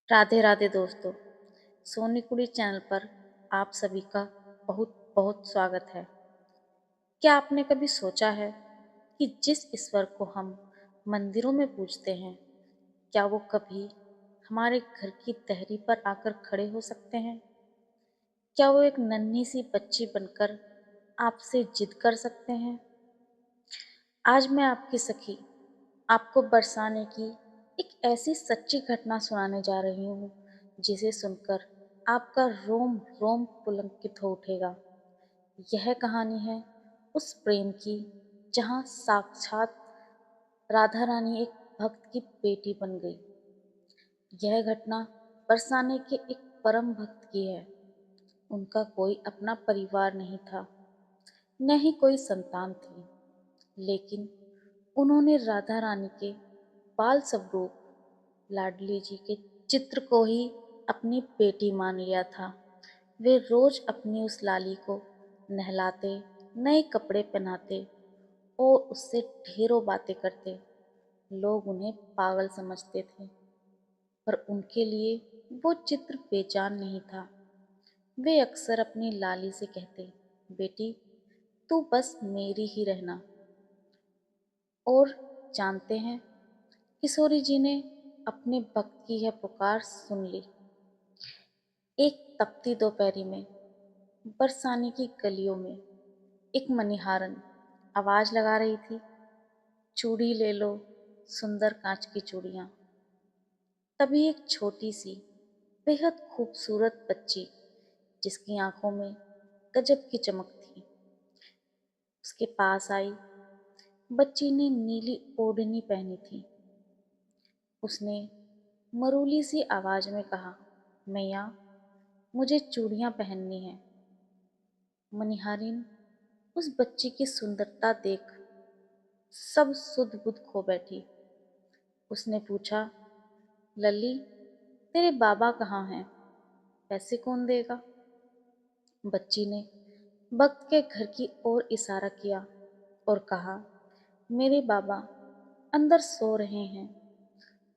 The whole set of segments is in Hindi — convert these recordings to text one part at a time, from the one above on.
राधे राधे दोस्तों। सोनी कुड़ी चैनल पर आप सभी का बहुत बहुत स्वागत है। क्या आपने कभी सोचा है कि जिस ईश्वर को हम मंदिरों में पूजते हैं, क्या वो कभी हमारे घर की तहरी पर आकर खड़े हो सकते हैं? क्या वो एक नन्ही सी बच्ची बनकर आपसे जिद कर सकते हैं? आज मैं आपकी सखी आपको बरसाने की एक ऐसी सच्ची घटना सुनाने जा रही हूँ जिसे सुनकर आपका रोम रोम पुलकित हो उठेगा। यह कहानी है उस प्रेम की जहाँ साक्षात राधा रानी एक भक्त की बेटी बन गई। यह घटना बरसाने के एक परम भक्त की है। उनका कोई अपना परिवार नहीं था, न ही कोई संतान थी, लेकिन उन्होंने राधा रानी के बाल स्वरूप लाडली जी के चित्र को ही अपनी बेटी मान लिया था। वे रोज अपनी उस लाली को नहलाते, नए कपड़े पहनाते और उससे ढेरों बातें करते। लोग उन्हें पागल समझते थे, पर उनके लिए वो चित्र बेजान नहीं था। वे अक्सर अपनी लाली से कहते, बेटी तू बस मेरी ही रहना। और जानते हैं, किशोरी जी ने अपने भक्त की यह पुकार सुन ली। एक तपती दोपहरी में बरसाने की गलियों में एक मनिहारन आवाज लगा रही थी, चूड़ी ले लो, सुंदर कांच की चूड़ियां। तभी एक छोटी सी बेहद खूबसूरत बच्ची, जिसकी आंखों में गजब की चमक थी, उसके पास आई। बच्ची ने नीली ओढ़नी पहनी थी। उसने मरूली सी आवाज में कहा, मैया मुझे चूड़ियां पहननी है। मनिहारिन उस बच्ची की सुंदरता देख सब सुध बुध खो बैठी। उसने पूछा, लल्ली तेरे बाबा कहाँ हैं? पैसे कौन देगा? बच्ची ने भक्त के घर की ओर इशारा किया और कहा, मेरे बाबा अंदर सो रहे हैं,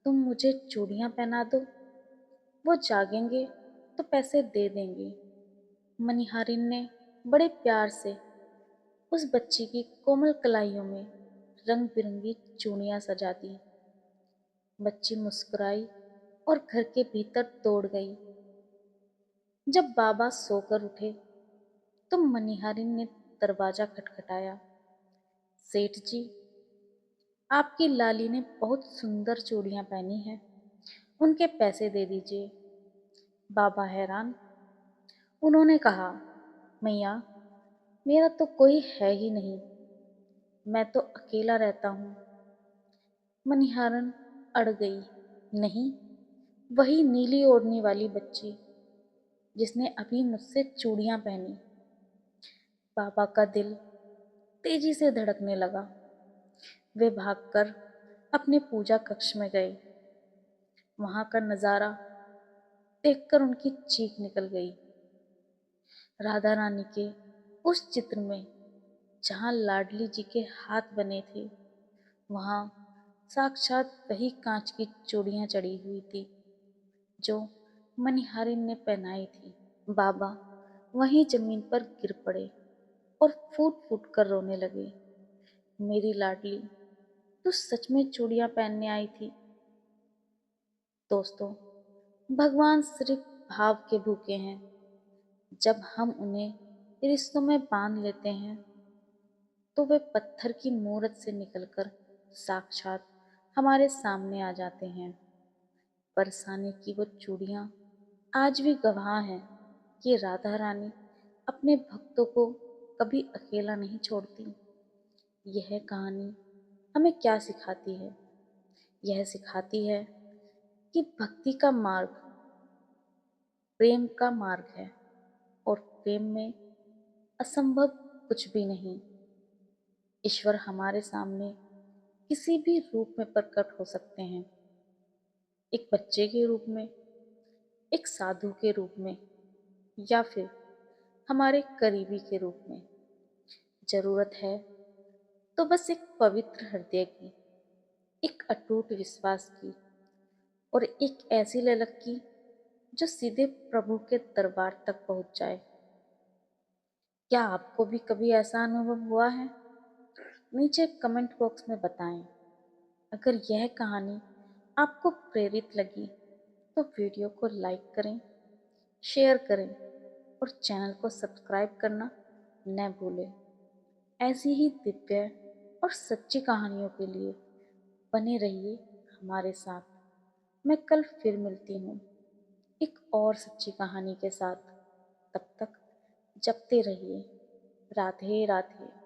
तुम मुझे चूड़ियां पहना दो, वो जागेंगे तो पैसे दे देंगे। मनिहारिन ने बड़े प्यार से उस बच्ची की कोमल कलाइयों में रंग बिरंगी चूड़ियां सजा दी। बच्ची मुस्कुराई और घर के भीतर दौड़ गई। जब बाबा सोकर उठे तो मनिहारिन ने दरवाजा खटखटाया। सेठ जी, आपकी लाली ने बहुत सुंदर चूड़ियां पहनी हैं, उनके पैसे दे दीजिए। बाबा हैरान। उन्होंने कहा, मैया मेरा तो कोई है ही नहीं, मैं तो अकेला रहता हूँ। मनिहारन अड़ गई। नहीं, वही नीली ओढ़नी वाली बच्ची जिसने अभी मुझसे चूड़ियां पहनी। बाबा का दिल तेजी से धड़कने लगा। वे भागकर अपने पूजा कक्ष में गए। वहां का नजारा देखकर उनकी चीख निकल गई। राधा रानी के उस चित्र में जहां लाडली जी के हाथ बने थे, वहां साक्षात वही कांच की चूड़ियां चढ़ी हुई थी जो मनिहारिन ने पहनाई थी। बाबा वहीं जमीन पर गिर पड़े और फूट फूट कर रोने लगे। मेरी लाडली, तू सच में चूड़ियां पहनने आई थी? दोस्तों, भगवान सिर्फ भाव के भूखे हैं। जब हम उन्हें रिश्तों में बांध लेते हैं तो वे पत्थर की मूरत से निकलकर साक्षात हमारे सामने आ जाते हैं। बरसाने की वो चूड़ियां आज भी गवाह हैं कि राधा रानी अपने भक्तों को कभी अकेला नहीं छोड़ती। यह कहानी हमें क्या सिखाती है? यह सिखाती है कि भक्ति का मार्ग प्रेम का मार्ग है, और प्रेम में असंभव कुछ भी नहीं। ईश्वर हमारे सामने किसी भी रूप में प्रकट हो सकते हैं, एक बच्चे के रूप में, एक साधु के रूप में, या फिर हमारे करीबी के रूप में। जरूरत है तो बस एक पवित्र हृदय की, एक अटूट विश्वास की, और एक ऐसी ललक की जो सीधे प्रभु के दरबार तक पहुंच जाए। क्या आपको भी कभी ऐसा अनुभव हुआ है? नीचे कमेंट बॉक्स में बताएं। अगर यह कहानी आपको प्रेरित लगी तो वीडियो को लाइक करें, शेयर करें और चैनल को सब्सक्राइब करना न भूलें। ऐसी ही दिव्य और सच्ची कहानियों के लिए बने रहिए हमारे साथ। मैं कल फिर मिलती हूँ एक और सच्ची कहानी के साथ। तब तक जपते रहिए। राधे राधे।